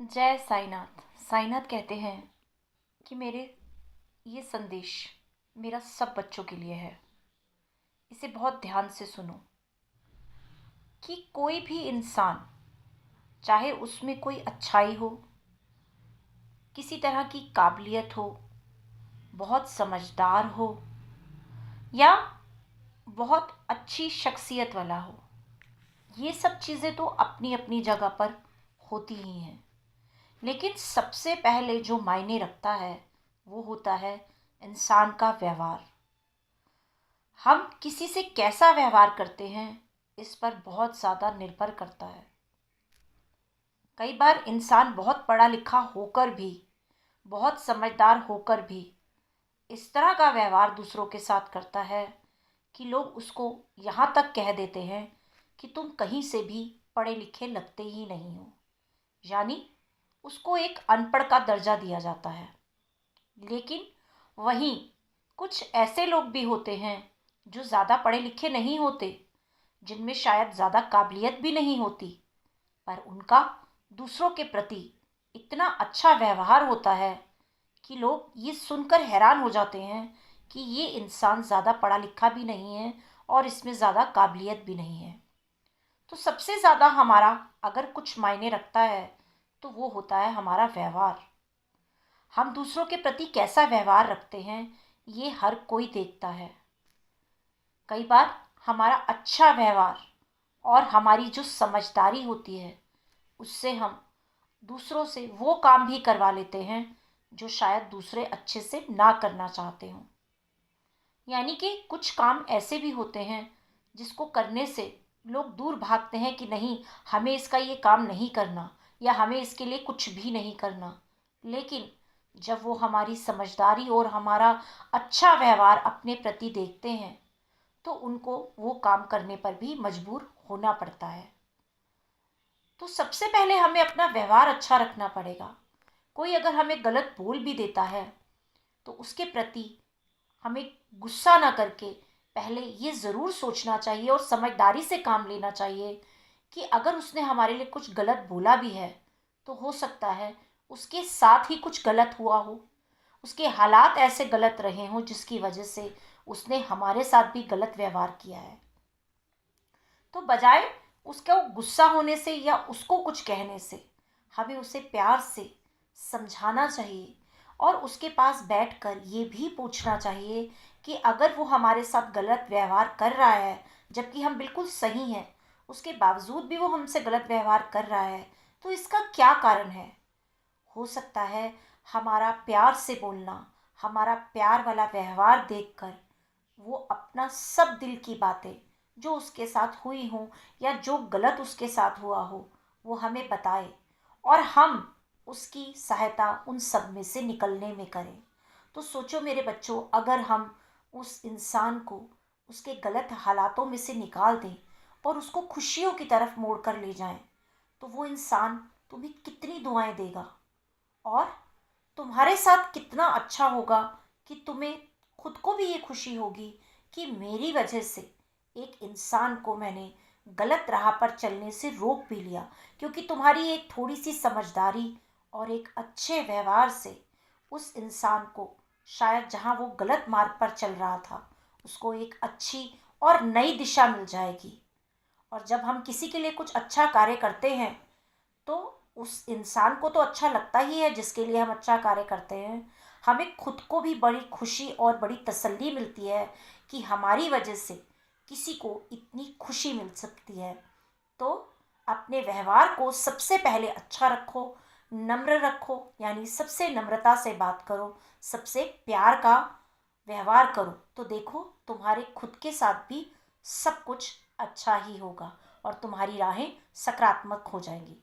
जय साईनाथ। साईनाथ कहते हैं कि मेरे ये संदेश मेरा सब बच्चों के लिए है। इसे बहुत ध्यान से सुनो कि कोई भी इंसान, चाहे उसमें कोई अच्छाई हो, किसी तरह की काबिलियत हो, बहुत समझदार हो या बहुत अच्छी शख्सियत वाला हो, ये सब चीज़ें तो अपनी अपनी जगह पर होती ही हैं। लेकिन सबसे पहले जो मायने रखता है वो होता है इंसान का व्यवहार। हम किसी से कैसा व्यवहार करते हैं इस पर बहुत ज़्यादा निर्भर करता है। कई बार इंसान बहुत पढ़ा लिखा होकर भी, बहुत समझदार होकर भी इस तरह का व्यवहार दूसरों के साथ करता है कि लोग उसको यहाँ तक कह देते हैं कि तुम कहीं से भी पढ़े लिखे लगते ही नहीं हो। यानी उसको एक अनपढ़ का दर्जा दिया जाता है। लेकिन वहीं कुछ ऐसे लोग भी होते हैं जो ज़्यादा पढ़े लिखे नहीं होते, जिनमें शायद ज़्यादा काबिलियत भी नहीं होती, पर उनका दूसरों के प्रति इतना अच्छा व्यवहार होता है कि लोग ये सुनकर हैरान हो जाते हैं कि ये इंसान ज़्यादा पढ़ा लिखा भी नहीं है और इसमें ज़्यादा काबिलियत भी नहीं है। तो सबसे ज़्यादा हमारा अगर कुछ मायने रखता है तो वो होता है हमारा व्यवहार। हम दूसरों के प्रति कैसा व्यवहार रखते हैं ये हर कोई देखता है। कई बार हमारा अच्छा व्यवहार और हमारी जो समझदारी होती है उससे हम दूसरों से वो काम भी करवा लेते हैं जो शायद दूसरे अच्छे से ना करना चाहते हों। यानी कि कुछ काम ऐसे भी होते हैं जिसको करने से लोग दूर भागते हैं कि नहीं, हमें इसका ये काम नहीं करना या हमें इसके लिए कुछ भी नहीं करना। लेकिन जब वो हमारी समझदारी और हमारा अच्छा व्यवहार अपने प्रति देखते हैं तो उनको वो काम करने पर भी मजबूर होना पड़ता है। तो सबसे पहले हमें अपना व्यवहार अच्छा रखना पड़ेगा। कोई अगर हमें गलत बोल भी देता है तो उसके प्रति हमें गुस्सा ना करके पहले ये ज़रूर सोचना चाहिए और समझदारी से काम लेना चाहिए कि अगर उसने हमारे लिए कुछ गलत बोला भी है तो हो सकता है उसके साथ ही कुछ गलत हुआ हो, उसके हालात ऐसे गलत रहे हों जिसकी वजह से उसने हमारे साथ भी गलत व्यवहार किया है। तो बजाय उसका गुस्सा होने से या उसको कुछ कहने से हमें उसे प्यार से समझाना चाहिए और उसके पास बैठकर ये भी पूछना चाहिए कि अगर वो हमारे साथ गलत व्यवहार कर रहा है जबकि हम बिल्कुल सही हैं, उसके बावजूद भी वो हमसे गलत व्यवहार कर रहा है, तो इसका क्या कारण है। हो सकता है हमारा प्यार से बोलना, हमारा प्यार वाला व्यवहार देखकर वो अपना सब दिल की बातें जो उसके साथ हुई हों या जो गलत उसके साथ हुआ हो वो हमें बताए और हम उसकी सहायता उन सब में से निकलने में करें। तो सोचो मेरे बच्चों, अगर हम उस इंसान को उसके गलत हालातों में से निकाल दें और उसको खुशियों की तरफ मोड़ कर ले जाएं, तो वो इंसान तुम्हें कितनी दुआएं देगा और तुम्हारे साथ कितना अच्छा होगा कि तुम्हें खुद को भी ये खुशी होगी कि मेरी वजह से एक इंसान को मैंने गलत राह पर चलने से रोक भी लिया, क्योंकि तुम्हारी एक थोड़ी सी समझदारी और एक अच्छे व्यवहार से उस इंसान को शायद जहाँ वो गलत मार्ग पर चल रहा था उसको एक अच्छी और नई दिशा मिल जाएगी। और जब हम किसी के लिए कुछ अच्छा कार्य करते हैं तो उस इंसान को तो अच्छा लगता ही है जिसके लिए हम अच्छा कार्य करते हैं, हमें खुद को भी बड़ी खुशी और बड़ी तसल्ली मिलती है कि हमारी वजह से किसी को इतनी खुशी मिल सकती है। तो अपने व्यवहार को सबसे पहले अच्छा रखो, नम्र रखो, यानी सबसे नम्रता से बात करो, सबसे प्यार का व्यवहार करो, तो देखो तुम्हारे खुद के साथ भी सब कुछ अच्छा ही होगा और तुम्हारी राहें सकारात्मक हो जाएंगी।